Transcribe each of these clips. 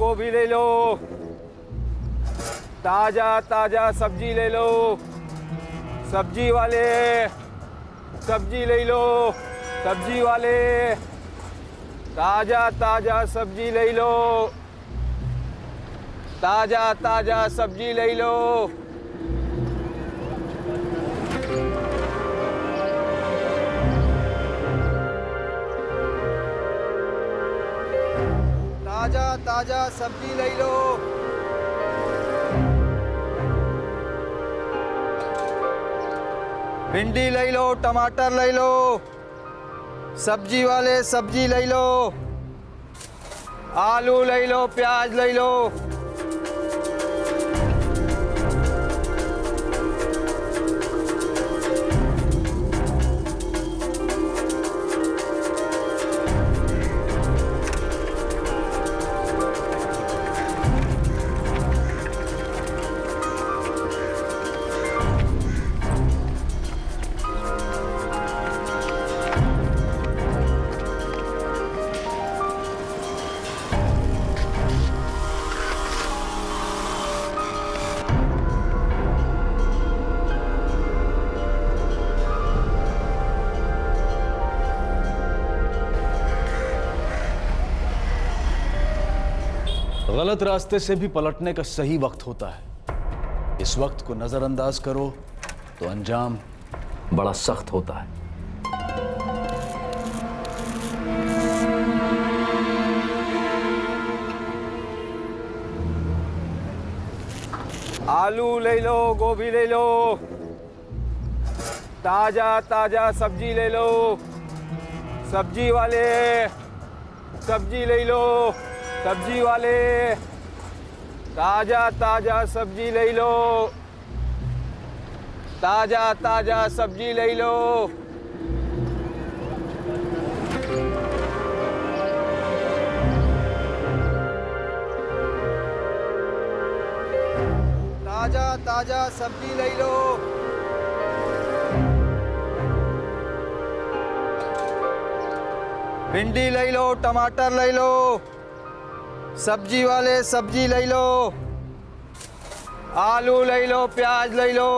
गोभी ले लो। ताजा ताजा सब्जी ले लो। सब्जी वाले सब्जी ले लो। सब्जी वाले ताजा ताजा सब्जी ले लो। ताजा ताजा सब्जी ले लो। ताजा ताजा सब्जी ले लो। भिंडी ले लो, टमाटर ले लो। सब्जी वाले सब्जी ले लो। आलू ले लो, प्याज ले लो। गलत रास्ते से भी पलटने का सही वक्त होता है। इस वक्त को नजरअंदाज करो तो अंजाम बड़ा सख्त होता है। आलू ले लो, गोभी ले लो। ताजा ताजा सब्जी ले लो। सब्जी वाले सब्जी ले लो। सब्जी वाले ताजा ताजा सब्जी ले लो। ताजा ताजा सब्जी ले लो। ताजा ताजा सब्जी ले लो। भिंडी ले लो, टमाटर ले लो। सब्जी वाले सब्जी ले लो। आलू ले लो, प्याज ले लो।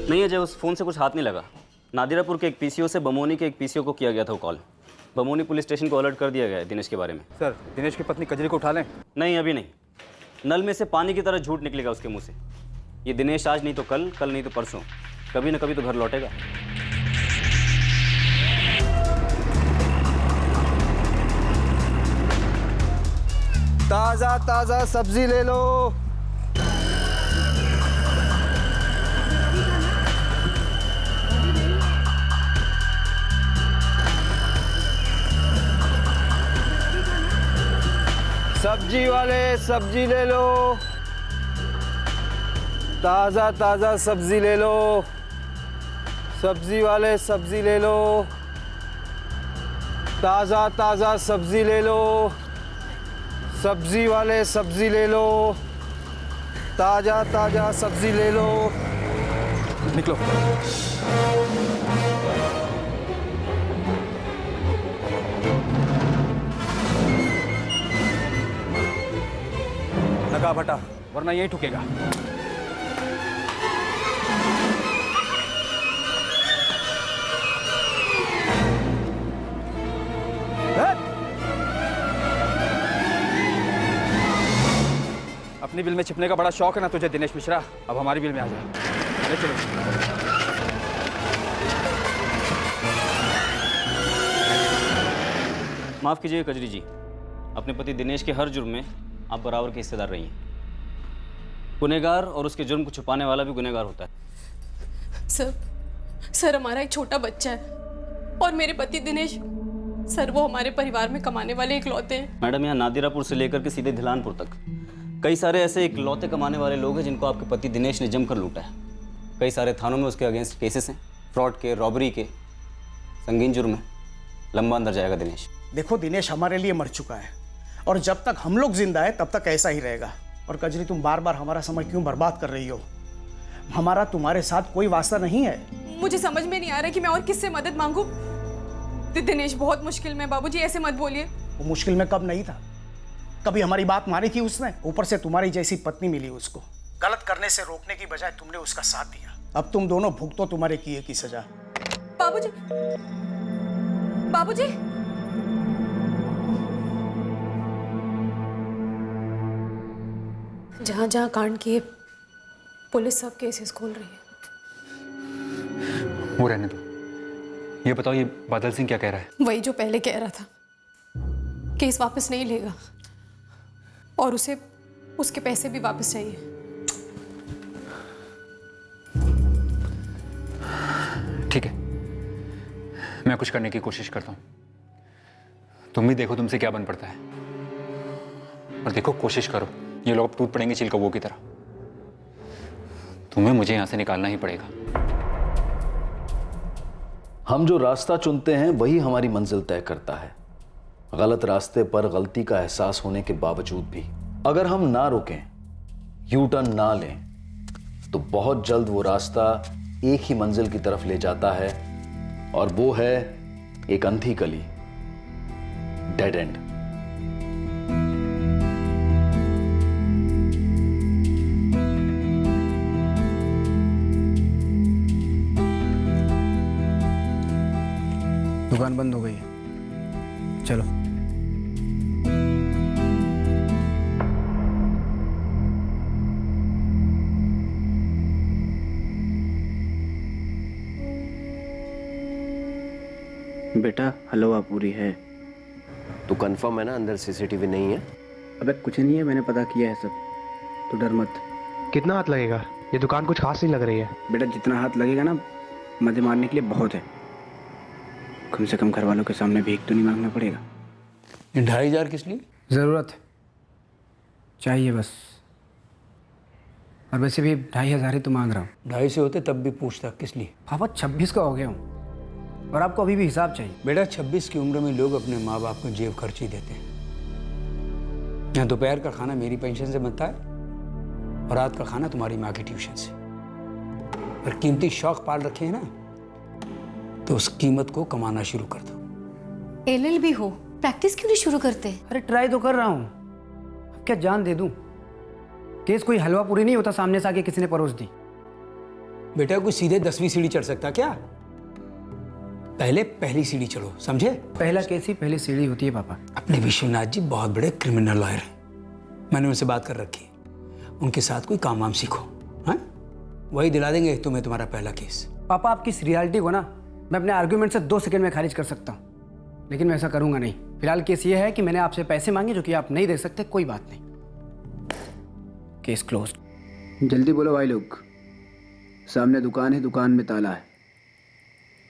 नहीं अजय, उस फ़ोन से कुछ हाथ नहीं लगा। नादिरापुर के एक पीसीओ से बमोनी के एक पीसीओ को किया गया था वो कॉल। बमोनी पुलिस स्टेशन को अलर्ट कर दिया गया है दिनेश के बारे में। सर, दिनेश की पत्नी कजरी को उठा लें? नहीं, अभी नहीं। नल में से पानी की तरह झूठ निकलेगा उसके मुंह से। ये दिनेश आज नहीं तो कल, कल नहीं तो परसों, कभी ना कभी तो घर लौटेगा। ताजा ताजा सब्जी ले लो। सब्जी वाले सब्जी ले लो। ताजा ताजा सब्जी ले लो। सब्जी वाले सब्जी ले लो। ताजा ताजा सब्जी ले लो। सब्जी वाले सब्जी ले लो। ताजा ताजा सब्जी ले लो। निकलो। नकाब हटा, वरना यहीं ठुकेगा। अपनी बिल में छिपने का बड़ा शौक है ना तुझे दिनेश मिश्रा, अब हमारी बिल में आ जाए। अरे चलो। माफ़ कीजिए कजरी जी, अपने पति दिनेश के हर जुर्म में आप बराबर के हिस्सेदार रही हैं। गुनहगार और उसके जुर्म को छुपाने वाला भी गुनहगार होता है। सर हमारा एक छोटा बच्चा है और मेरे पति दिनेश, सर वो हमारे परिवार में कमाने वाले इकलौते हैं। मैडम, यहाँ नादिरापुर से लेकर के सीधे धिलानपुर तक कई सारे ऐसे इकलौते कमाने वाले लोग हैं जिनको आपके पति दिनेश ने जमकर लूटा है। कई सारे थानों में उसके अगेंस्ट केसेस हैं, फ्रॉड के, रॉबरी के, संगीन जुर्म है। लंबा अंदर जाएगा दिनेश। देखो दिनेश हमारे लिए मर चुका है और जब तक हम लोग जिंदा है तब तक ऐसा ही रहेगा। और कजरी, तुम बार बार हमारा समय क्यों बर्बाद कर रही हो? हमारा तुम्हारे साथ कोई वास्ता नहीं है। मुझे समझ में नहीं आ रहा कि मैं और किससे मदद मांगू। दिनेश बहुत मुश्किल में। बाबूजी ऐसे मत बोलिए। वो मुश्किल में कब नहीं था? कभी हमारी बात मानी थी उसने? ऊपर से तुम्हारी जैसी पत्नी मिली उसको। गलत करने से रोकने की बजाय तुमने उसका साथ दिया। अब तुम दोनों भुगतो तुम्हारे किए की सजा। बाबूजी, बाबूजी, जहां जहां कांड किए पुलिस सब केसेस खोल रही है। वो रहने दो, ये बताओ ये बादल सिंह क्या कह रहा है? वही जो पहले कह रहा था, केस वापस नहीं लेगा और उसे उसके पैसे भी वापस चाहिए। ठीक है, मैं कुछ करने की कोशिश करता हूँ। तुम भी देखो तुमसे क्या बन पड़ता है। और देखो, कोशिश करो, ये लोग अब टूट पड़ेंगे चिल कौवों की तरह। तुम्हें मुझे यहां से निकालना ही पड़ेगा। हम जो रास्ता चुनते हैं वही हमारी मंजिल तय करता है। गलत रास्ते पर गलती का एहसास होने के बावजूद भी अगर हम ना रुकें, यू टर्न ना लें, तो बहुत जल्द वो रास्ता एक ही मंजिल की तरफ ले जाता है और वो है एक अंधी गली, डेड एंड। दुकान बंद हो गई है, चलो। बेटा हलवा पूरी है। तो कंफर्म है ना अंदर सीसीटीवी नहीं है? अबे कुछ नहीं है, मैंने पता किया है सब, तो डर मत। कितना हाथ लगेगा? ये दुकान कुछ खास नहीं लग रही है। बेटा जितना हाथ लगेगा ना, मजे मारने के लिए बहुत है। कम से कम घर वालों के सामने भीख तो नहीं मांगना पड़ेगा। 2,500 किस लिए? ज़रूरत चाहिए बस। और वैसे भी 2,500 ही तो मांग रहा हूँ। 2,500 होते तब भी पूछता किस लिए। पापा 26 का हो गया हूँ और आपको अभी भी हिसाब चाहिए। बेटा 26 की उम्र में लोग अपने माँ बाप को जेब खर्ची देते हैं। यहाँ दोपहर का खाना मेरी पेंशन से बनता है और रात का खाना तुम्हारी माँ की ट्यूशन से। और कीमती शौक पाल रखे हैं ना, तो उस कीमत को कमाना शुरू कर दो। LLB हो, प्रैक्टिस क्यों नहीं शुरू करते? अरे ट्राई तो कर रहा हूँ, अब क्या जान दे दूँ? केस कोई हलवा पूरी नहीं होता सामने से आके किसी ने परोस दी। बेटा कोई सीधे 10वीं सीढ़ी चढ़ सकता क्या? पहले पहली सीढ़ी चढ़ो, समझे? पहला केस ही पहली सीढ़ी होती है पापा। अपने विश्वनाथ जी बहुत बड़े क्रिमिनल लॉयर हैं, मैंने उनसे बात कर रखी है। उनके साथ कोई काम वाम सीखो, हाँ? वही दिला देंगे तुम्हें तुम्हारा पहला केस। पापा आपकी इस रियलिटी को ना मैं अपने आर्ग्यूमेंट से 2 सेकंड में खारिज कर सकता हूँ, लेकिन मैं ऐसा करूँगा नहीं। फिलहाल केस ये है कि मैंने आपसे पैसे मांगे जो कि आप नहीं दे सकते। कोई बात नहीं, केस क्लोज्ड। जल्दी बोलो भाई लोग। सामने दुकान है, दुकान में ताला है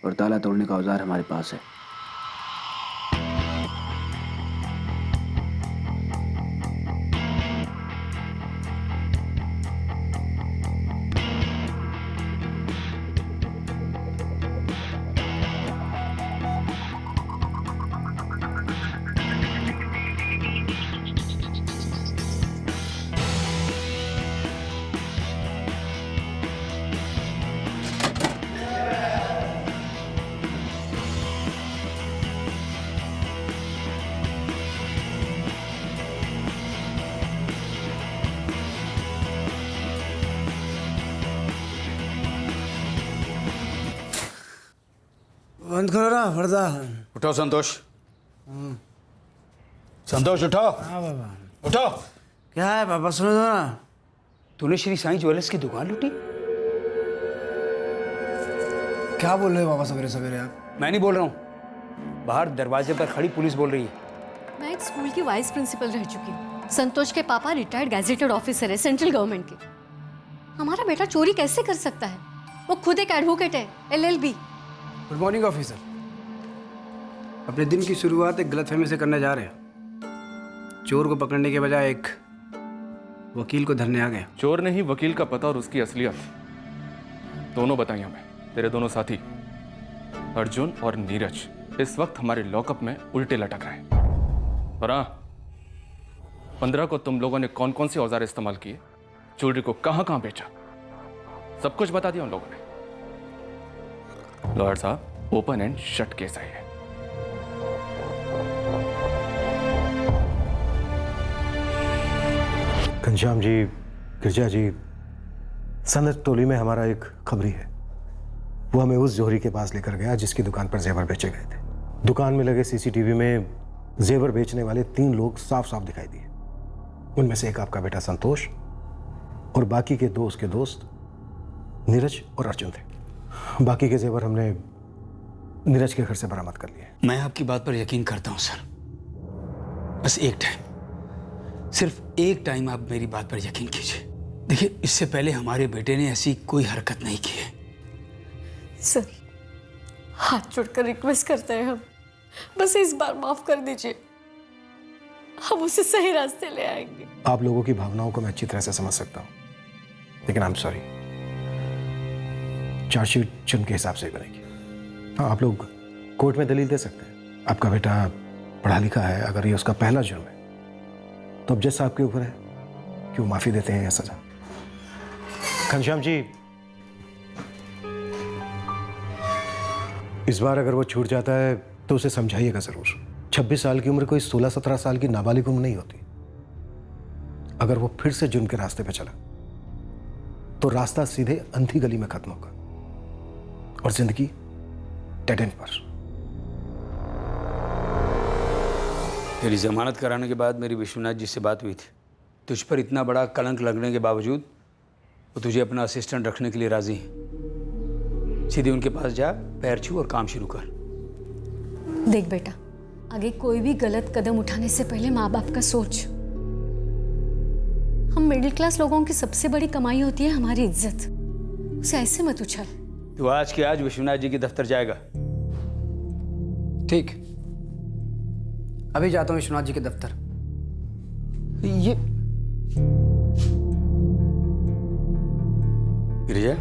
और ताला तोड़ने का औजार हमारे पास है। बंद करो ना पर्दा। उठो संतोष, संतोष उठो। हाँ बाबा। उठो। क्या है पापा, सुनो तो ना। तूने श्री साईं ज्वेलर्स की दुकान लूटी? क्या बोल रहे हो पापा सवेरे सवेरे आप? मैं नहीं बोल रहा हूँ, बाहर दरवाजे पर खड़ी पुलिस बोल रही है। मैं एक स्कूल की वाइस प्रिंसिपल रह चुकी हूँ। संतोष के पापा रिटायर्ड गैजेटेड ऑफिसर है सेंट्रल गवर्नमेंट के। हमारा बेटा चोरी कैसे कर सकता है? वो खुद एक एडवोकेट है, LLB। Good morning officer. अपने दिन की शुरुआत एक गलतफहमी से करने जा रहे हैं। चोर को पकड़ने के बजाय एक वकील को धरने आ गए। चोर ने ही वकील का पता और उसकी असलियत दोनों बताई हमें। तेरे दोनों साथी अर्जुन और नीरज इस वक्त हमारे लॉकअप में उल्टे लटक रहे हैं। और हाँ, 15 को तुम लोगों ने कौन कौन से औजार इस्तेमाल किए, ज्वेलरी को कहां कहां बेचा, सब कुछ बता दिया उन लोगों ने। लॉयर साहब, ओपन एंड शट केस है ये। घनश्याम जी, गिरजा जी, सनत टोली में हमारा एक खबरी है। वो हमें उस जोहरी के पास लेकर गया जिसकी दुकान पर जेवर बेचे गए थे। दुकान में लगे CCTV में जेवर बेचने वाले 3 लोग साफ साफ दिखाई दिए। उनमें से एक आपका बेटा संतोष और बाकी के 2 उसके दोस्त नीरज और अर्जुन थे। बाकी के जेवर हमने नीरज के घर से बरामद कर लिए। मैं आपकी बात पर यकीन करता हूँ सर, बस एक टाइम, सिर्फ एक टाइम आप मेरी बात पर यकीन कीजिए। देखिए, इससे पहले हमारे बेटे ने ऐसी कोई हरकत नहीं की है। सर, हाथ जोड़कर रिक्वेस्ट करते हैं हम, बस इस बार माफ कर दीजिए। हम उसे सही रास्ते ले आएंगे। आप लोगों की भावनाओं को मैं अच्छी तरह से समझ सकता हूँ, लेकिन आई एम सॉरी, चार्जशीट जुर्म के हिसाब से ही बनेगी। हाँ, आप लोग कोर्ट में दलील दे सकते हैं। आपका बेटा पढ़ा लिखा है, अगर ये उसका पहला जुर्म है तो अब जज साहब के ऊपर है कि वो माफी देते हैं या सजा। घनश्याम जी, इस बार अगर वो छूट जाता है तो उसे समझाइएगा जरूर। 26 साल की उम्र कोई 16-17 साल की नाबालिग उम्र नहीं होती। अगर वो फिर से जुर्म के रास्ते पे चला तो रास्ता सीधे अंधी गली में खत्म होगा और जिंदगी डेड एंड पर। तेरी जमानत कराने के बाद मेरी विश्वनाथ जी से बात हुई थी। तुझ पर इतना बड़ा कलंक लगने के बावजूद वो तुझे अपना असिस्टेंट रखने के लिए राजी है। सीधे उनके पास जा, पैर छू और काम शुरू कर। देख बेटा, आगे कोई भी गलत कदम उठाने से पहले माँ बाप का सोच। हम मिडिल क्लास लोगों की सबसे बड़ी कमाई होती है हमारी इज्जत, उसे ऐसे मत उछाल। तो आज के आज विश्वनाथ जी के दफ्तर जाएगा। ठीक, अभी जाता हूँ विश्वनाथ जी के दफ्तर। ये गिरिजा,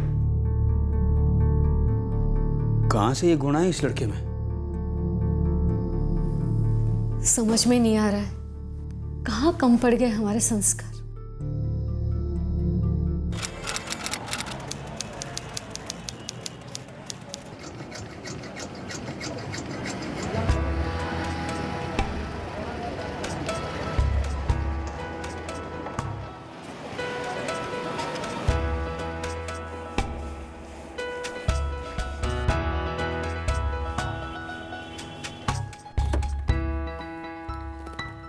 कहां से ये गुण है इस लड़के में? समझ में नहीं आ रहा है कहाँ कम पड़ गए हमारे संस्कार।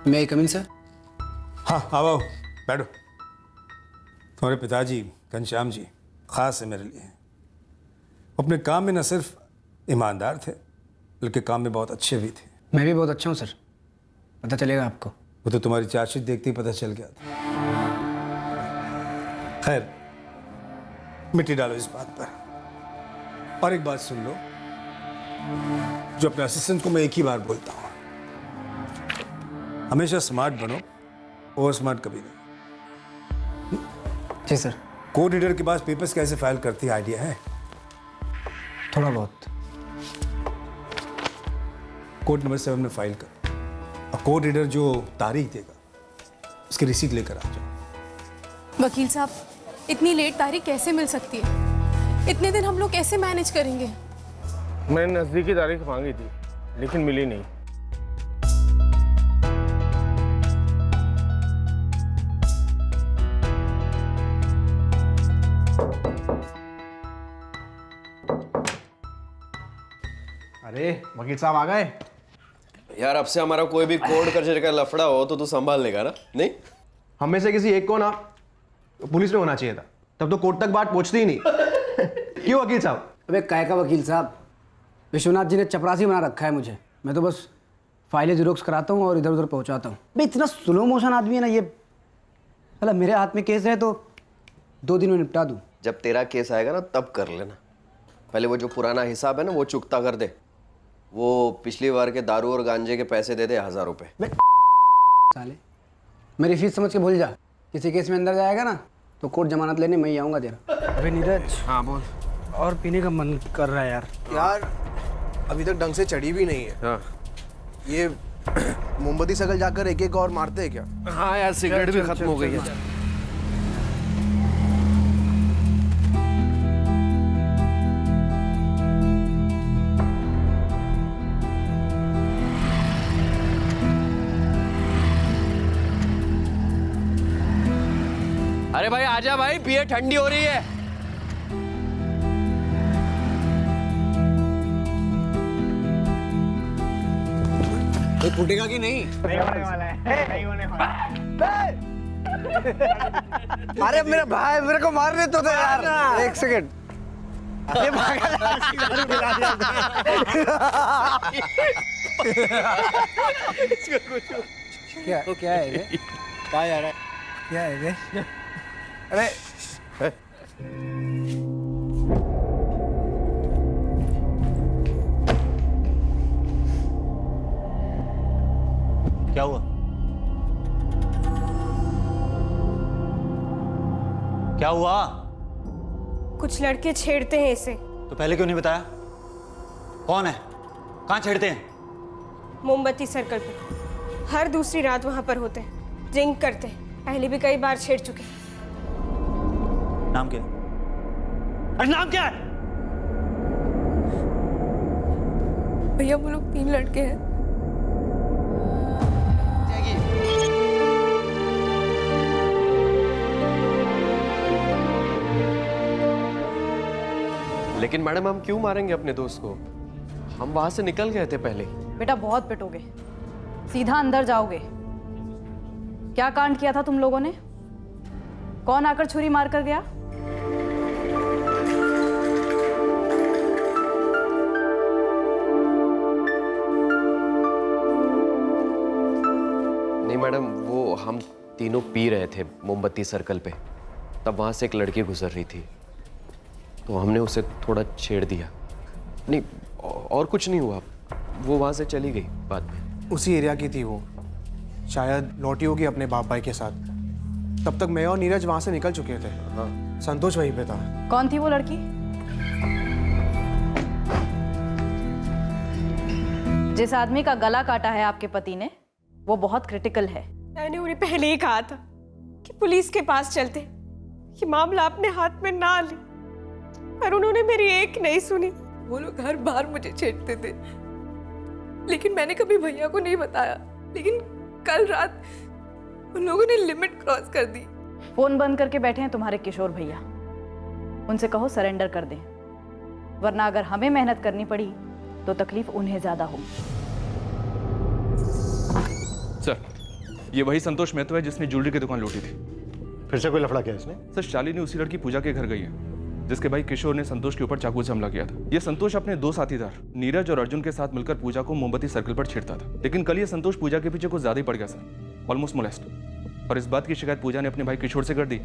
मैं कम इन सर? हाँ, आओ बैठो। तुम्हारे पिताजी घनश्याम जी खास है मेरे लिए। अपने काम में न सिर्फ ईमानदार थे बल्कि काम में बहुत अच्छे भी थे। मैं भी बहुत अच्छा हूँ सर, पता चलेगा आपको। वो तो तुम्हारी चार्जशीट देखते ही पता चल गया था। खैर, मिट्टी डालो इस बात पर। और एक बात सुन लो, जो अपने असिस्टेंट को मैं एक ही बार बोलता हूँ, हमेशा स्मार्ट बनो, ओवर स्मार्ट कभी नहीं। जी सर। कोड रीडर के पास पेपर्स कैसे फाइल करती है, आइडिया है? थोड़ा बहुत। कोड नंबर 7 में फाइल कर, और कोड रीडर जो तारीख देगा उसकी रिसीट लेकर आ जाओ। वकील साहब, इतनी लेट तारीख कैसे मिल सकती है? इतने दिन हम लोग कैसे मैनेज करेंगे? मैंने नज़दीकी तारीख मांगी थी लेकिन मिली नहीं। अरे वकील साहब आ गए। यार, अब से हमारा कोई भी कोड कल्चर का लफड़ा हो तो तू संभाल लेगा ना? नहीं? हम में से किसी एक को ना पुलिस में होना चाहिए था, तब तो कोर्ट तक बात पहुंचती ही नहीं। क्यों वकील साहब? अबे काय का वकील साहब, विश्वनाथ जी ने चपरासी बना रखा है मुझे। मैं तो बस फाइलें जेरोक्स कराता हूँ और इधर उधर पहुँचाता हूँ। भाई इतना स्लो मोशन आदमी है ना ये। मतलब मेरे हाथ में केस है तो 2 दिन में निपटा दूँ। जब तेरा केस आएगा ना तब कर लेना। पहले वो जो पुराना हिसाब है ना वो चुकता कर दे। वो पिछली बार के दारू और गांजे के पैसे दे दे 1000 रुपये। साले मेरी फीस समझ के भूल जा। किसी केस में अंदर जाएगा ना तो कोर्ट जमानत लेने मैं ही आऊँगा तेरा। अबे नीरज, हाँ बोल। और पीने का मन कर रहा है यार। यार अभी तक ढंग से चढ़ी भी नहीं है। हाँ ये मोमबत्ती सकल जाकर एक एक और मारते हैं क्या? हाँ यार, सिगरेट भी खत्म हो गई है। अरे भाई आजा भाई, पिए, ठंडी हो रही है। ये फूटेगा कि नहीं? नहीं होने वाला है, नहीं होने वाला है। अरे मेरा भाई मेरे को मारने तो दे यार, एक सेकंड। ये क्या है ये? क्या यार है? क्या है ये? अरे क्या हुआ? क्या हुआ? कुछ लड़के छेड़ते हैं इसे। तो पहले क्यों नहीं बताया? कौन है? कहाँ छेड़ते हैं? मोमबत्ती सर्कल पे हर दूसरी रात वहां पर होते हैं, ड्रिंक करते हैं। पहले भी कई बार छेड़ चुके। नाम क्या है? अरे नाम क्या है? भैया वो लोग 3 लड़के हैं। लेकिन मैडम हम क्यों मारेंगे अपने दोस्त को? हम वहां से निकल गए थे पहले। बेटा बहुत पिटोगे, सीधा अंदर जाओगे। क्या कांड किया था तुम लोगों ने? कौन आकर छुरी मार कर गया? नहीं मैडम, वो हम तीनों पी रहे थे मोमबत्ती सर्कल पे, तब वहां से एक लड़की गुजर रही थी तो हमने उसे थोड़ा छेड़ दिया। नहीं और कुछ नहीं हुआ, वो वहां से चली गई बाद में। उसी एरिया की थी वो, शायद लौटी होगी अपने बाप भाई के साथ। तब तक मैं और नीरज वहां से निकल चुके थे। हाँ, संतोष वहीं पे था। कौन थी वो लड़की? जिस आदमी का गला काटा है आपके पति ने, वो बहुत क्रिटिकल है। मैंने उन्हें पहले ही कहा था कि पुलिस के पास चलते, ये मामला अपने हाथ में ना ले, पर उन्होंने मेरी एक नहीं सुनी। वो लोग हर बार मुझे छेड़ते थे, लेकिन मैंने कभी भैया को नहीं बताया। लेकिन कल रात उन लोगों ने लिमिट क्रॉस कर दी। फोन बंद करके बैठे हैं तुम्हारे किशोर भैया, उनसे कहो सरेंडर कर दें, वरना अगर हमें मेहनत करनी पड़ी तो तकलीफ उन्हें ज्यादा होगी। सर, ये वही संतोष मेहतो है जिसने ज्वेलरी की दुकान लूटी थी। फिर से कोई लफड़ा किया इसने? सर, शालिनी उसी लड़की पूजा के घर गई है जिसके भाई किशोर ने संतोष के ऊपर चाकू से हमला किया था। ये संतोष अपने 2 साथीदार नीरज और अर्जुन के साथ मिलकर पूजा को मोमबत्ती सर्कल पर छेड़ता था, लेकिन कल ये संतोष पूजा के पीछे कुछ ज्यादा ही पड़ गया सर, ऑलमोस्ट मोलेस्ट। और इस बात की शिकायत पूजा ने अपने भाई किशोर से कर दी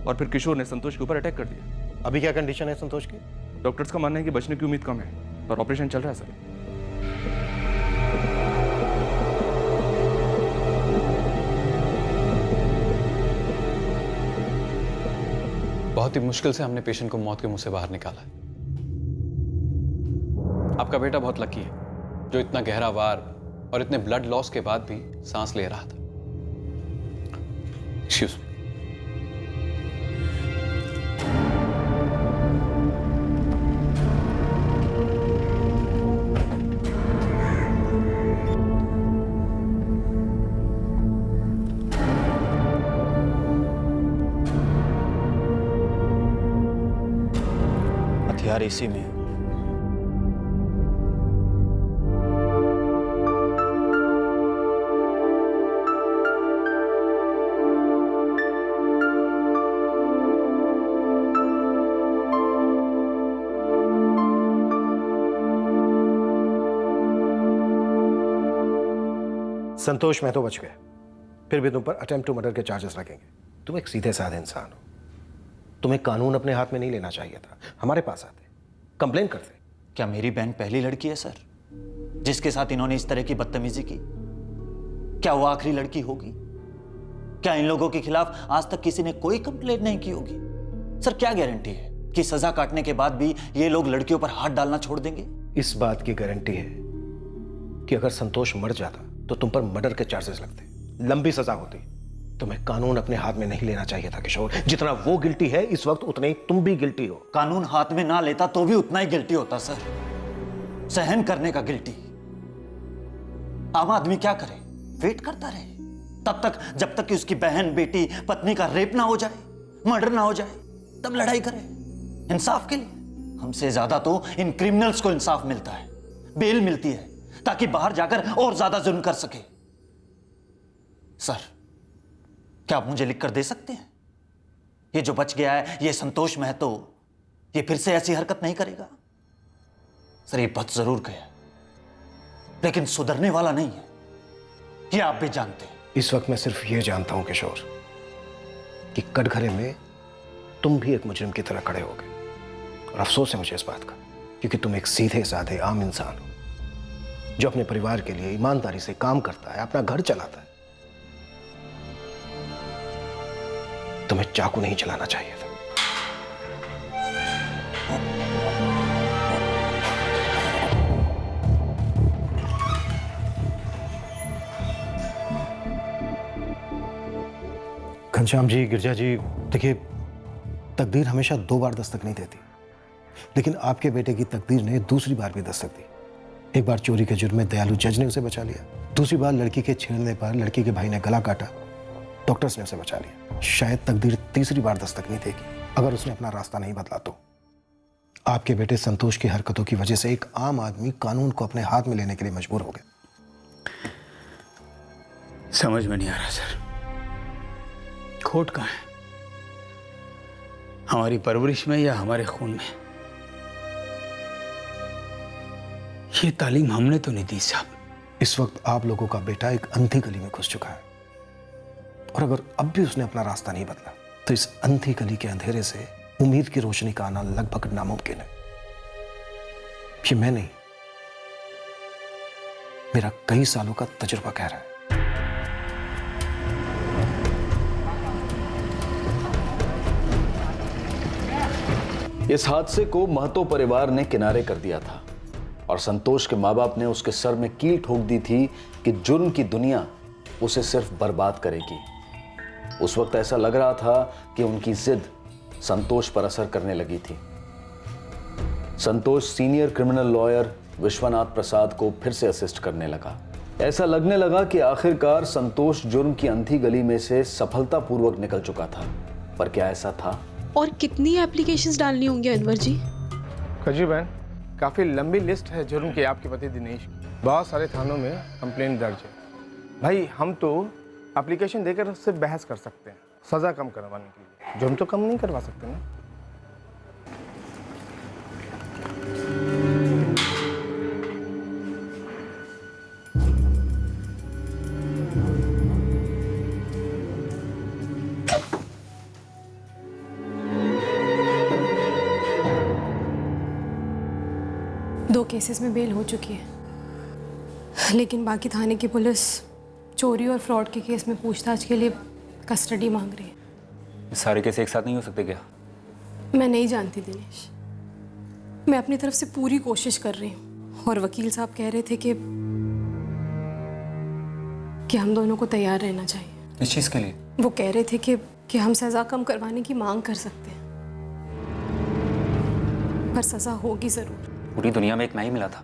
और फिर किशोर ने संतोष के ऊपर अटैक कर दिया। अभी क्या कंडीशन है संतोष की? डॉक्टर्स का मानना है कि बचने की उम्मीद कम है और ऑपरेशन चल रहा है सर। बहुत ही मुश्किल से हमने पेशेंट को मौत के मुंह से बाहर निकाला। आपका बेटा बहुत लकी है जो इतना गहरा वार और इतने ब्लड लॉस के बाद भी सांस ले रहा था। Excuse me. हथियार इसी में है। संतोष महतो बच गए, फिर भी तुम पर अटेम्प्ट टू मर्डर के चार्जेस लगेंगे। तुम एक सीधे साधे इंसान हो, तुम्हें कानून अपने हाथ में नहीं लेना चाहिए था। हमारे पास आते, कंप्लेन करते। क्या मेरी बहन पहली लड़की है सर जिसके साथ इन्होंने इस तरह की बदतमीजी की? क्या वो आखिरी लड़की होगी? क्या इन लोगों के खिलाफ आज तक किसी ने कोई कंप्लेंट नहीं की होगी? सर क्या गारंटी है कि सजा काटने के बाद भी ये लोग लड़कियों पर हाथ डालना छोड़ देंगे? इस बात की गारंटी है कि अगर संतोष मर जाता तो तुम पर मर्डर के चार्जेस लगते, लंबी सजा होती। तुम्हें कानून अपने हाथ में नहीं लेना चाहिए था किशोर। जितना वो गिल्टी है इस वक्त उतने ही तुम भी गिल्टी हो। कानून हाथ में ना लेता तो भी उतना ही गिल्टी होता सर। सहन करने का गिल्टी। आम आदमी क्या करे? वेट करता रहे तब तक जब तक कि उसकी बहन, बेटी, पत्नी का रेप ना हो जाए, मर्डर ना हो जाए, तब लड़ाई करे इंसाफ के लिए। हमसे ज्यादा तो इन क्रिमिनल्स को इंसाफ मिलता है, बेल मिलती है ताकि बाहर जाकर और ज्यादा जुल्म कर सके। सर क्या आप मुझे लिख कर दे सकते हैं ये जो बच गया है, ये संतोष महतो, ये फिर से ऐसी हरकत नहीं करेगा? सर ये बच जरूर गया लेकिन सुधरने वाला नहीं है, ये आप भी जानते हैं। इस वक्त मैं सिर्फ ये जानता हूं किशोर कि कटघरे में तुम भी एक मुजरिम की तरह खड़े होगे, और अफसोस है मुझे इस बात का, क्योंकि तुम एक सीधे साधे आम इंसान हो जो अपने परिवार के लिए ईमानदारी से काम करता है, अपना घर चलाता है। तुम्हें चाकू नहीं चलाना चाहिए था। घनश्याम जी, गिरजा जी, देखिए तकदीर हमेशा 2 बार दस्तक नहीं देती, लेकिन आपके बेटे की तकदीर ने दूसरी बार भी दस्तक दी। एक बार चोरी के जुर्म में दयालु जज ने उसे बचा लिया, दूसरी बार लड़की के छेड़ने पर लड़की के भाई ने गला काटा, डॉक्टर्स ने उसे बचा लिया। शायद तकदीर तीसरी बार दस्तक नहीं देगी अगर उसने अपना रास्ता नहीं बदला तो। आपके बेटे संतोष की हरकतों की वजह से एक आम आदमी कानून को अपने हाथ में लेने के लिए मजबूर हो गया। समझ में नहीं आ रहा सर, खोट कहाँ है? हमारी परवरिश में या हमारे खून में? ये तालीम हमने तो नहीं दी साहब। इस वक्त आप लोगों का बेटा एक अंधी गली में घुस चुका है, और अगर अब भी उसने अपना रास्ता नहीं बदला तो इस अंधी गली के अंधेरे से उम्मीद की रोशनी का आना लगभग नामुमकिन है। ये मैं नहीं, मेरा कई सालों का तजुर्बा कह रहा है। इस हादसे को महतो परिवार ने किनारे कर दिया था और संतोष के माँ बाप ने उसके सर में कील ठोक दी थी कि जुर्म की दुनिया उसे सिर्फ बर्बाद करेगी। उस वक्त ऐसा लग रहा था कि उनकी जिद संतोष पर असर करने लगी थी। संतोष सीनियर क्रिमिनल लॉयर विश्वनाथ प्रसाद को फिर से असिस्ट करने लगा। ऐसा लगने लगा कि आखिरकार संतोष जुर्म की अंधी गली में से सफलतापूर्वक निकल चुका था। पर क्या ऐसा था? और कितनी एप्लीकेशंस डालनी होंगी अनवर जी? कजी बहन, काफ़ी लंबी लिस्ट है जुर्म की आपके पति दिनेश की। बहुत सारे थानों में कंप्लेंट दर्ज है। भाई हम तो एप्लीकेशन देकर उससे बहस कर सकते हैं सज़ा कम करवाने के लिए, जुर्म तो कम नहीं करवा सकते ना। दो केसेस में बेल हो चुकी है, लेकिन बाकी थाने की पुलिस चोरी और फ्रॉड के केस में पूछताछ के लिए कस्टडी मांग रही है। सारे केस एक साथ नहीं हो सकते क्या? मैं नहीं जानती दिनेश, मैं अपनी तरफ से पूरी कोशिश कर रही हूँ, और वकील साहब कह रहे थे कि हम दोनों को तैयार रहना चाहिए। इस चीज़ के लिए? वो कह रहे थे कि हम सज़ा कम करवाने की मांग कर सकते हैं, पर सज़ा होगी ज़रूर। पूरी दुनिया में एक नहीं मिला था।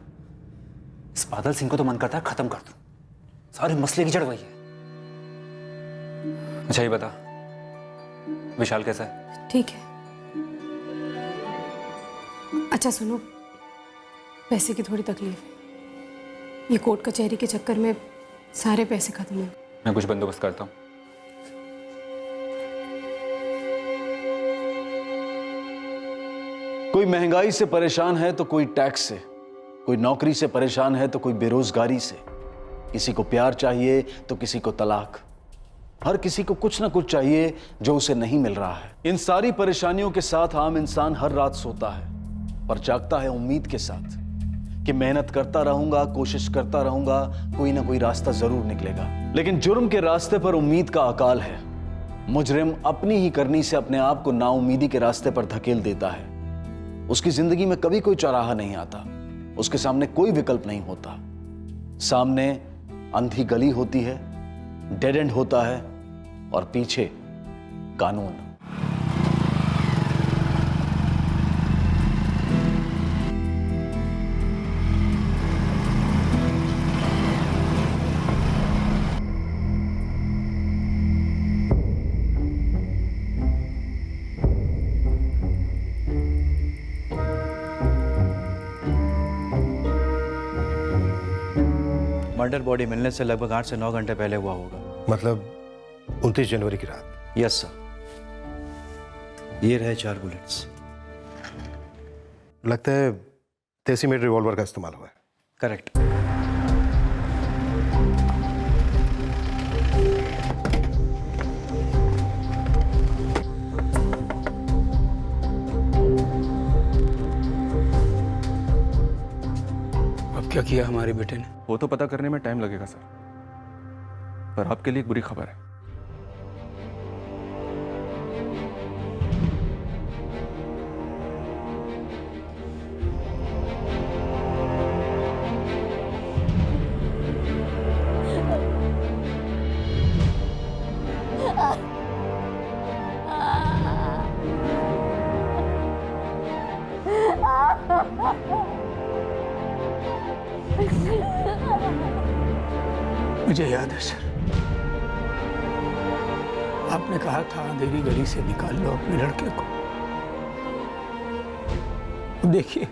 इस बादल सिंह को तो मन करता है खत्म कर दूं, सारे मसले की जड़ वही है। अच्छा ये बता, विशाल कैसा है? ठीक है। अच्छा सुनो, पैसे की थोड़ी तकलीफ है। ये कोर्ट कचहरी के चक्कर में सारे पैसे खत्म हो। मैं कुछ बंदोबस्त करता हूँ। कोई महंगाई से परेशान है तो कोई टैक्स से, कोई नौकरी से परेशान है तो कोई बेरोजगारी से। किसी को प्यार चाहिए तो किसी को तलाक। हर किसी को कुछ ना कुछ चाहिए जो उसे नहीं मिल रहा है। इन सारी परेशानियों के साथ आम इंसान हर रात सोता है पर जागता है उम्मीद के साथ कि मेहनत करता रहूंगा, कोशिश करता रहूंगा, कोई ना कोई रास्ता जरूर निकलेगा। लेकिन जुर्म के रास्ते पर उम्मीद का अकाल है। मुजरिम अपनी ही करनी से अपने आप को नाउमीदी के रास्ते पर धकेल देता है। उसकी जिंदगी में कभी कोई चौराहा नहीं आता, उसके सामने कोई विकल्प नहीं होता। सामने अंधी गली होती है, डेड एंड होता है और पीछे कानून। मर्डर बॉडी मिलने से लगभग 8 से 9 घंटे पहले हुआ होगा। मतलब 29 जनवरी की रात? Yes sir. ये रहे 4 बुलेट्स। लगता है 30 मीटर रिवॉल्वर का इस्तेमाल हुआ है। करेक्ट। अब क्या किया हमारे बेटे ने? वो तो पता करने में टाइम लगेगा सर, पर आपके लिए एक बुरी खबर है। मुझे याद है सर, आपने कहा था अंधेरी गली से निकाल लो अपने लड़के को। देखिए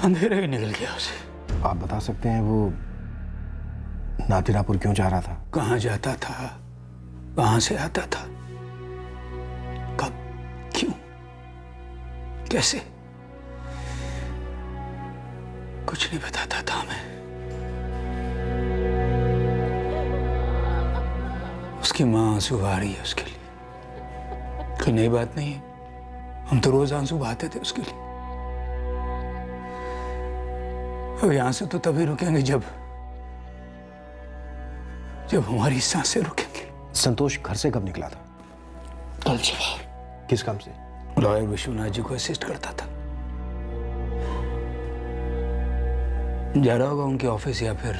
अंधेरा ही निकल गया उसे। आप बता सकते हैं वो नादिरापुर क्यों जा रहा था? कहाँ जाता था, कहाँ से आता था, कब, क्यों, कैसे, कुछ नहीं बताता था हमें। उसकी माँ आंसू बहा रही है उसके लिए। कोई नई बात नहीं है, हम तो रोज आंसू बहाते थे उसके लिए। अब आंसू तो तभी रुकेंगे जब हमारी सांसें रुकेंगी। संतोष घर से कब निकला था? कल सुबह। किस काम से? लॉयर विश्वनाथ जी को असिस्ट करता था। जा रहा होगा उनके ऑफिस या फिर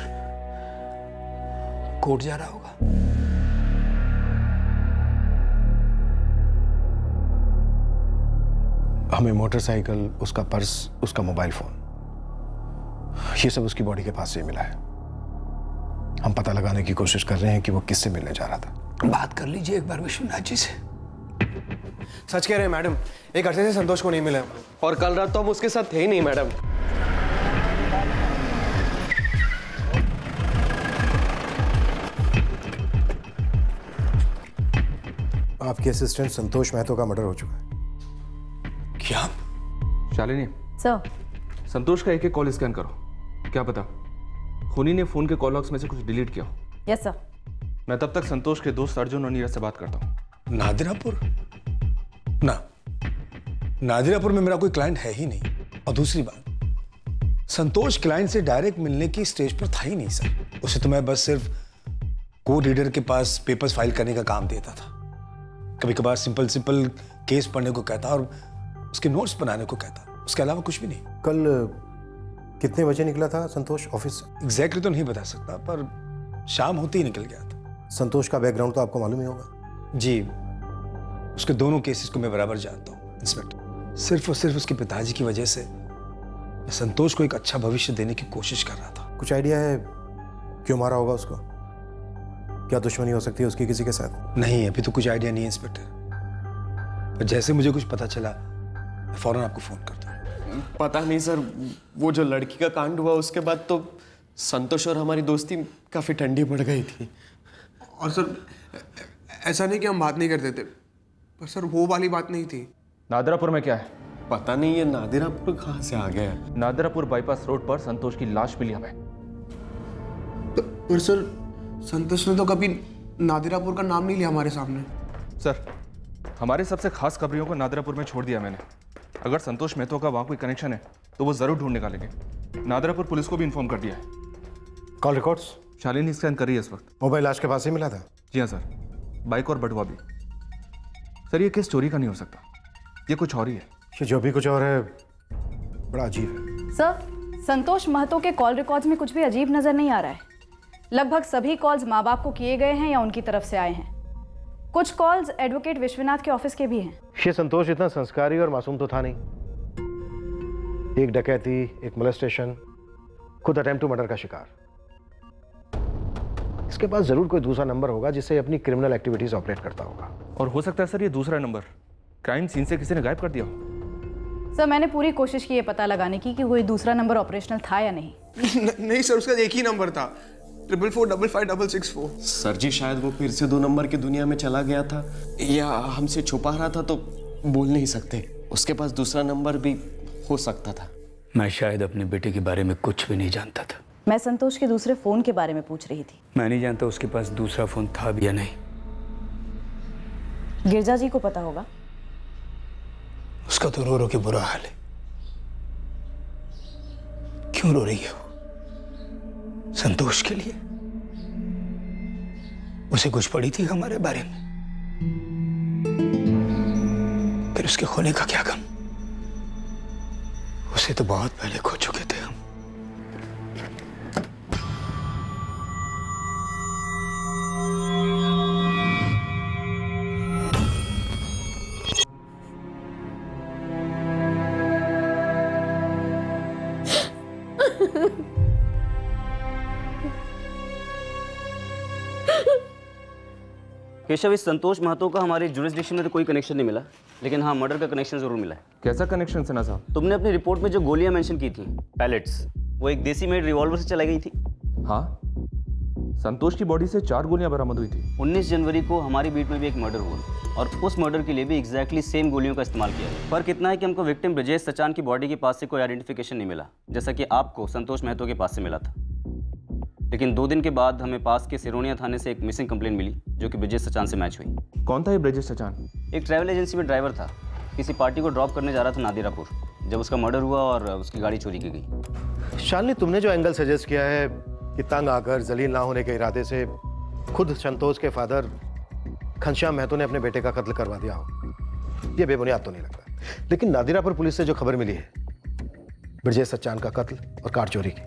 कोर्ट जा रहा होगा। हमें मोटरसाइकिल, उसका पर्स, उसका मोबाइल फोन, ये सब उसकी बॉडी के पास से मिला है। हम पता लगाने की कोशिश कर रहे हैं कि वो किससे मिलने जा रहा था। बात कर लीजिए एक बार विश्वनाथ जी से। सच कह रहे हैं मैडम, एक अर्से से संतोष को नहीं मिला और कल रात तो हम उसके साथ थे ही नहीं मैडम। आपके असिस्टेंट संतोष महतो का मर्डर हो चुका है। क्या? शालिनी सर, संतोष का एक कॉल स्कैन करो। क्या पता खूनी ने फोन के कॉल लॉग्स में से कुछ डिलीट किया हो। Yes sir. मैं तब तक संतोष के दोस्त अर्जुन और नीरज से बात करता हूँ। नादिरापुर? ना, नादिरापुर में मेरा कोई क्लाइंट है ही नहीं। और दूसरी बात, संतोष क्लाइंट से डायरेक्ट मिलने की स्टेज पर था ही नहीं सर। उसे तो मैं बस सिर्फ कोर्ट रीडर के पास पेपर्स फाइल करने का काम देता था। कभी कभार सिंपल केस पढ़ने को कहता और उसके नोट्स बनाने को कहता, उसके अलावा कुछ भी नहीं। कल कितने बजे निकला था संतोष ऑफिस से? एग्जैक्टली तो नहीं बता सकता, पर शाम होते ही निकल गया था। संतोष का बैकग्राउंड तो आपको मालूम ही होगा। जी, उसके दोनों केसेस को मैं बराबर जानता हूँ इंस्पेक्टर। सिर्फ और सिर्फ उसके पिताजी की वजह से मैं संतोष को एक अच्छा भविष्य देने की कोशिश कर रहा था। कुछ आइडिया है क्यों मारा होगा उसको? क्या दुश्मनी हो सकती है उसकी किसी के साथ? नहीं, अभी तो कुछ आइडिया नहीं है इंस्पेक्टर, पर जैसे मुझे कुछ पता चला मैं फौरन आपको फोन करता हूँ। पता नहीं सर, वो जो लड़की का कांड हुआ उसके बाद तो संतोष और हमारी दोस्ती काफी ठंडी पड़ गई थी। और सर ऐसा नहीं कि हम बात नहीं करते थे, पर सर वो वाली बात नहीं थी। नादिरापुर में क्या है? पता नहीं ये नादिरापुर कहाँ से आ गया है। नादिरापुर बाईपास रोड पर संतोष की लाश मिली हमें। पर सर, संतोष ने तो कभी नादिरापुर का नाम नहीं लिया हमारे सामने। सर, हमारे सबसे खास खबरियों को नादिरापुर में छोड़ दिया मैंने। अगर संतोष मेहतो का वहाँ कोई कनेक्शन है तो वो जरूर ढूंढ निकालेंगे। नादिरापुर पुलिस को भी इन्फॉर्म कर दिया है। कॉल रिकॉर्ड्स शालिनी स्कैन कर रही है इस वक्त। मोबाइल लाश के पास ही मिला था? जी हाँ सर, बाइक और बटुआ भी। सर ये केस चोरी का नहीं हो सकता, ये कुछ और ही है। ये जो भी कुछ और है बड़ा अजीब है। सर, संतोष महतो के कॉल रिकॉर्ड्स में कुछ भी अजीब नजर नहीं आ रहा है। लगभग सभी कॉल्स माँ बाप को किए गए हैं या उनकी तरफ से आए हैं। कुछ कॉल्स एडवोकेट विश्वनाथ के ऑफिस के भी हैं। ये संतोष इतना संस्कारी और मासूम तो था नहीं। एक डकैती, एक मोलेस्टेशन, खुद अटेम्प्ट टू मर्डर का शिकार। इसके पास जरूर कोई दूसरा नंबर होगा जिससे अपनी क्रिमिनल एक्टिविटीज ऑपरेट करता होगा। और हो सकता है सर ये दूसरा नंबर क्राइम सीन से किसी ने गायब कर दिया हो। सर, मैंने पूरी कोशिश की ये पता लगाने की कि कोई दूसरा नंबर ऑपरेशनल था या नहीं। नहीं सर, उसका एक ही नंबर था, 444556664। सर जी शायद वो फिर से 2 नंबर की दुनिया में चला गया था या हमसे छुपा रहा था तो बोल नहीं सकते। उसके पास दूसरा नंबर भी हो सकता था। मैं शायद अपने बेटे के बारे में कुछ भी नहीं जानता था। मैं संतोष के दूसरे फोन के बारे में पूछ रही थी। मैं नहीं जानता उसके पास दूसरा फोन था भी या नहीं। गिरजा जी को पता होगा। उसका तो रो रो के बुरा हाल है। क्यों रो रही है वो? संतोष के लिए? उसे कुछ पड़ी थी हमारे बारे में? फिर उसके खोने का क्या गम? उसे तो बहुत पहले खो चुके थे हम। केशव, इस संतोष महतो का हमारे जुरिस्डिक्शन में तो कोई कनेक्शन नहीं मिला, लेकिन हाँ मर्डर का कनेक्शन जरूर मिला है। कैसा कनेक्शन सना साहब? तुमने अपनी रिपोर्ट में जो गोलियां मेंशन की थी, पैलेट्स, वो एक देसी मेड रिवॉल्वर से चलाई गई थी। हाँ, संतोष की बॉडी से 4 गोलियां बरामद हुई थी। 19 जनवरी को हमारी बीट में भी एक मर्डर हुआ और उस मर्डर के लिए भी एग्जैक्टली सेम गोलियों का इस्तेमाल किया गया। फर्क इतना है कि हमको विक्टिम ब्रजेश सचान की बॉडी के पास से कोई आइडेंटिफिकेशन नहीं मिला, जैसा कि आपको संतोष महतो के पास से मिला था। लेकिन 2 दिन के बाद हमें पास के सिरोनिया थाने से एक मिसिंग कंप्लेंट मिली जो कि ब्रजेश सचान से मैच हुई। कौन था ये ब्रजेश सचान? एक ट्रैवल एजेंसी में ड्राइवर था, किसी पार्टी को ड्रॉप करने जा रहा था नादिरापुर, जब उसका मर्डर हुआ और उसकी गाड़ी चोरी की गई। शालिनी, तुमने जो एंगल सजेस्ट किया है कि तंग आकर जलील ना होने के इरादे से खुद संतोष के फादर घनश्याम महतो ने अपने बेटे का कत्ल करवा दिया हो, यह बेबुनियाद तो नहीं लगता। लेकिन नादिरापुर पुलिस से जो खबर मिली है ब्रजेश सचान का कत्ल और कार चोरी की,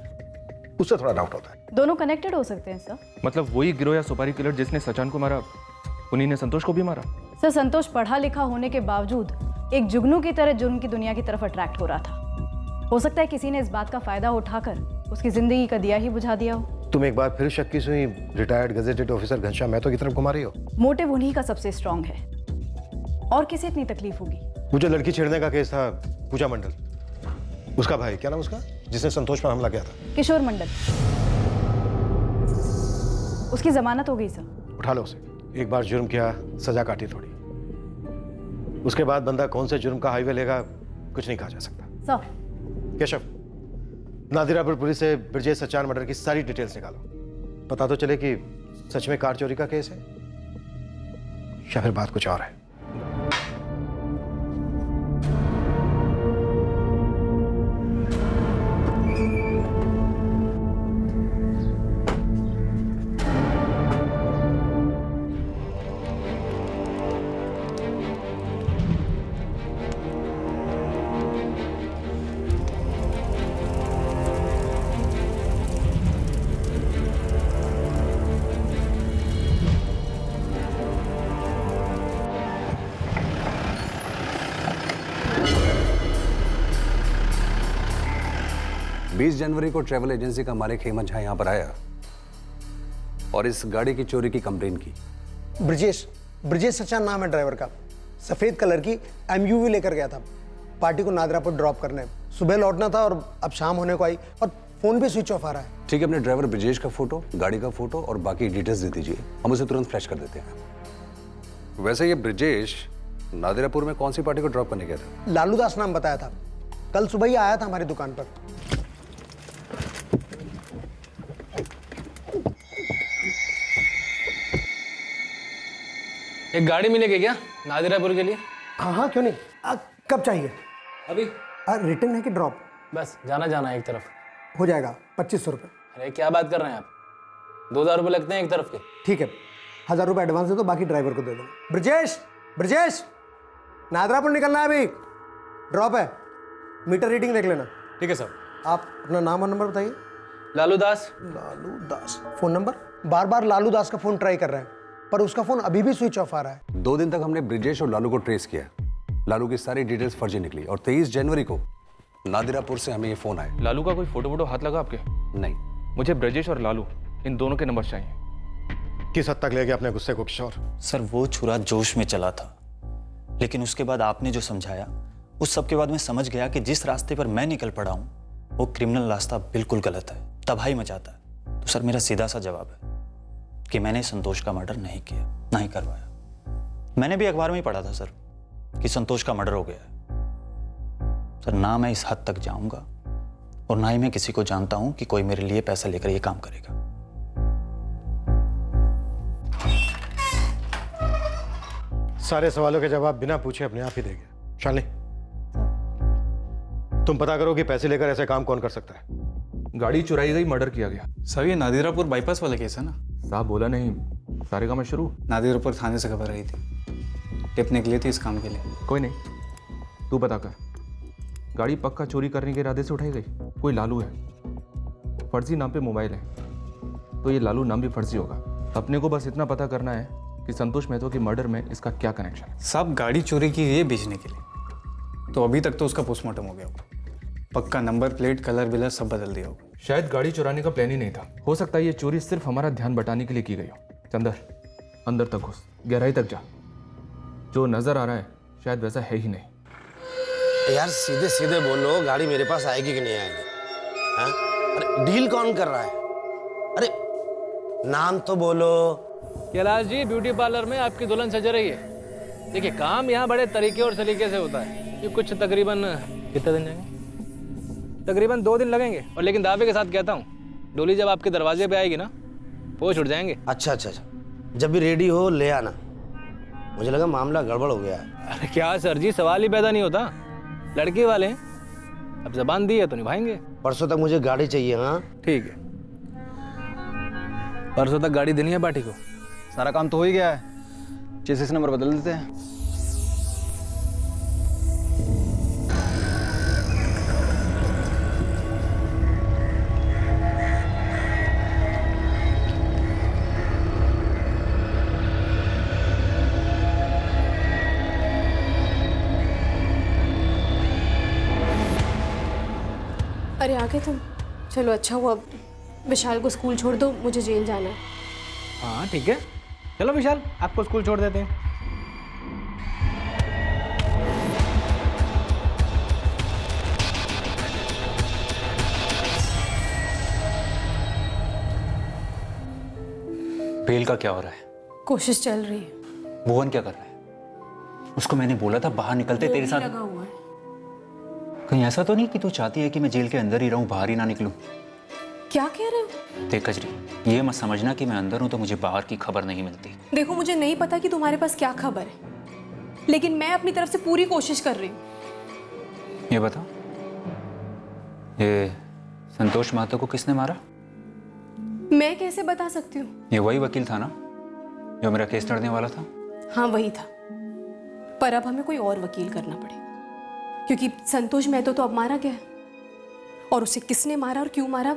उससे थोड़ा डाउट होता है। दोनों कनेक्टेड हो सकते हैं सर। मतलब वही गिरोह या सुपारी किलर जिसने सचान को मारा, उन्हीं ने संतोष को भी मारा? सर, संतोष पढ़ा लिखा होने के बावजूद एक जुगनू की तरह जुर्म की दुनिया की तरफ अट्रैक्ट हो रहा था। हो सकता है किसी ने इस बात का फायदा उठाकर उसकी जिंदगी का दिया ही बुझा दिया हो। तुम एक बार फिर शक की सुई retired gazetted officer Ghanshyam Mahto की तरफ घुमा रही हो। मोटिव उन्हीं का सबसे स्ट्रांग है, और किसे इतनी तकलीफ होगी? वो जो लड़की छेड़ने का केस था, पूजा मंडल, उसका भाई, क्या नाम उसका, जिसने संतोष पर हमला किया था? किशोर मंडल। उसकी जमानत हो गई सर। उठा लो उसे। एक बार जुर्म किया, सजा काटी थोड़ी, उसके बाद बंदा कौन से जुर्म का हाईवे लेगा कुछ नहीं कहा जा सकता। सर, केशव, नादिरापुर पुलिस से ब्रजेश सचान मर्डर की सारी डिटेल्स निकालो। पता तो चले कि सच में कार चोरी का केस है या फिर बात कुछ और है। जनवरी को ट्रैवल एजेंसी का मालिक हेमंत झा यहाँ पर आया और इस गाड़ी की चोरी की कंप्लेन की। ब्रजेश सचान नाम है ड्राइवर का। सफेद कलर की एमयूवी लेकर गया था पार्टी को नादिरापुर ड्रॉप करने। सुबह लौटना था और अब शाम होने को आई और फोन भी स्विच ऑफ आ रहा है। ठीक है, अपने ड्राइवर ब्रजेश का फोटो, गाड़ी का फोटो और बाकी डिटेल्स दे दीजिए, हम उसे तुरंत फ्लैश कर देते हैं। वैसे ये ब्रजेश नादिरापुर में कौन सी पार्टी को ड्रॉप करने गया था? लालू दास नाम बताया था, कल सुबह ही आया था हमारी दुकान पर। एक गाड़ी मिलेगी क्या नादिरापुर के लिए? हाँ हाँ क्यों नहीं, कब चाहिए? अभी। रिटर्न है कि ड्रॉप? बस जाना जाना एक तरफ। हो जाएगा 2500 रुपये। अरे क्या बात कर रहे हैं आप, 2000 रुपये लगते हैं एक तरफ के। ठीक है, 1000 रुपये एडवांस दे दो, बाकी ड्राइवर को दे दो। ब्रजेश, ब्रजेश, नादिरापुर निकलना है अभी, ड्रॉप है, मीटर रीडिंग देख लेना। ठीक है सर। आप अपना नाम और नंबर बताइए। लालू दास। लालू दास। Phone number? बार बार लालू दास का फोन ट्राई कर रहे हैं पर उसका फोन अभी भी स्विच ऑफ आ रहा है। 2 दिन तक हमने ब्रिजेश और लालू को ट्रेस किया। लालू की सारी डिटेल्स फर्जी निकली और 23 जनवरी को नादिरापुर से हमें ये फोन आया। लालू का कोई फोटो हाथ लगा आपके? नहीं। मुझे ब्रजेश और लालू इन दोनों के नंबर चाहिए। किस हद तक ले गया अपने गुस्से को किशोर? सर वो छुरा जोश में चला था, लेकिन उसके बाद आपने जो समझाया उस सब के बाद मैं समझ गया कि जिस रास्ते पर मैं निकल पड़ा हूं वो क्रिमिनल रास्ता बिल्कुल गलत है, तबाही मचाता है। तो सर मेरा सीधा सा जवाब है कि मैंने संतोष का मर्डर नहीं किया, ना ही करवाया। मैंने भी अखबार में ही पढ़ा था सर कि संतोष का मर्डर हो गया है। सर ना मैं इस हद तक जाऊंगा और ना ही मैं किसी को जानता हूं कि कोई मेरे लिए पैसा लेकर ये काम करेगा। सारे सवालों के जवाब बिना पूछे अपने आप ही दे गया। शालिनी, तुम पता करो कि पैसे लेकर ऐसे काम कौन कर सकता है। गाड़ी चुराई गई, मर्डर किया गया। सर ये नादिरापुर बाईपास वाला केस है ना? साहब बोला नहीं, सारे काम शुरू। नादिरापुर थाने से खबर आई थी, टिप निकली थी इस काम के लिए। कोई नहीं, तू पता कर। गाड़ी पक्का चोरी करने के इरादे से उठाई गई। कोई लालू है, फर्जी नाम पे मोबाइल है, तो ये लालू नाम भी फर्जी होगा। अपने को बस इतना पता करना है कि संतोष मेहतो के मर्डर में इसका क्या कनेक्शन है। साहब गाड़ी चोरी की ये बेचने के लिए, तो अभी तक तो उसका पोस्टमार्टम हो गया होगा, पक्का नंबर प्लेट कलर विलर सब बदल दिया होगा। शायद गाड़ी चुराने का प्लान ही नहीं था। हो सकता है ये चोरी सिर्फ हमारा ध्यान बटाने के लिए की गई हो। चंदर, अंदर तक घुस, गहराई तक जा। जो नजर आ रहा है शायद वैसा है ही नहीं। यार सीधे सीधे बोलो, गाड़ी मेरे पास आएगी कि नहीं आएगी? हाँ? अरे डील कौन कर रहा है? अरे नाम तो बोलो। कैलाश जी, ब्यूटी पार्लर में आपकी दुल्हन सज रही है। देखिए काम यहाँ बड़े तरीके और सलीके से होता है। ये कुछ तकरीबन कितने दिन जाएंगे? तकरीबन 2 दिन लगेंगे। और लेकिन दावे के साथ कहता हूँ, डोली जब आपके दरवाजे पे आएगी ना, होश उड़ जाएंगे। अच्छा अच्छा अच्छा, जब भी रेडी हो ले आना। मुझे लगा मामला गड़बड़ हो गया है। अरे क्या सर जी, सवाल ही पैदा नहीं होता। लड़के वाले हैं, अब जबान दी है तो निभाएंगे। परसों तक मुझे गाड़ी चाहिए। हाँ ठीक है, परसों तक गाड़ी देनी है पार्टी को। सारा काम तो हो ही गया है, चेसिस नंबर बदल देते हैं। अरे आ गए तुम? चलो अच्छा हुआ, विशाल को स्कूल छोड़ दो, मुझे जेल जाना है। हाँ ठीक है, चलो विशाल आपको स्कूल छोड़ देते हैं। बेल का क्या हो रहा है? कोशिश चल रही है। भुवन क्या कर रहा है? उसको मैंने बोला था बाहर निकलते तेरे साथ। लगा हुआ है। कहीं ऐसा तो नहीं कि तू चाहती है कि मैं जेल के अंदर ही रहूं, बाहर ही ना निकलूं? क्या कह रहे हो? देख कजरी, ये मत समझना कि मैं अंदर हूं तो मुझे बाहर की खबर नहीं मिलती। देखो मुझे नहीं पता कि तुम्हारे पास क्या खबर है, लेकिन मैं अपनी तरफ से पूरी कोशिश कर रही हूँ। ये बता, ये संतोष महतो को किसने मारा? मैं कैसे बता सकती हूँ? ये वही वकील था ना जो मेरा केस लड़ने वाला था? हाँ वही था, पर अब हमें कोई और वकील करना पड़ेगा, क्योंकि संतोष महतो तो अब मारा गया है और उसे किसने मारा और क्यों मारा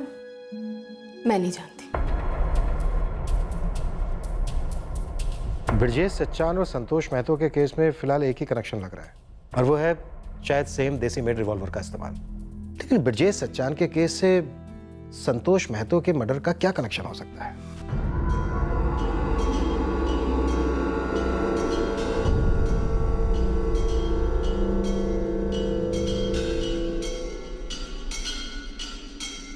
मैं नहीं जानती। ब्रजेश सच्चान और संतोष महतो के केस में फिलहाल एक ही कनेक्शन लग रहा है, और वो है शायद सेम देसी मेड रिवॉल्वर का इस्तेमाल। लेकिन ब्रजेश सच्चान के केस से संतोष महतो के मर्डर का क्या कनेक्शन हो सकता है?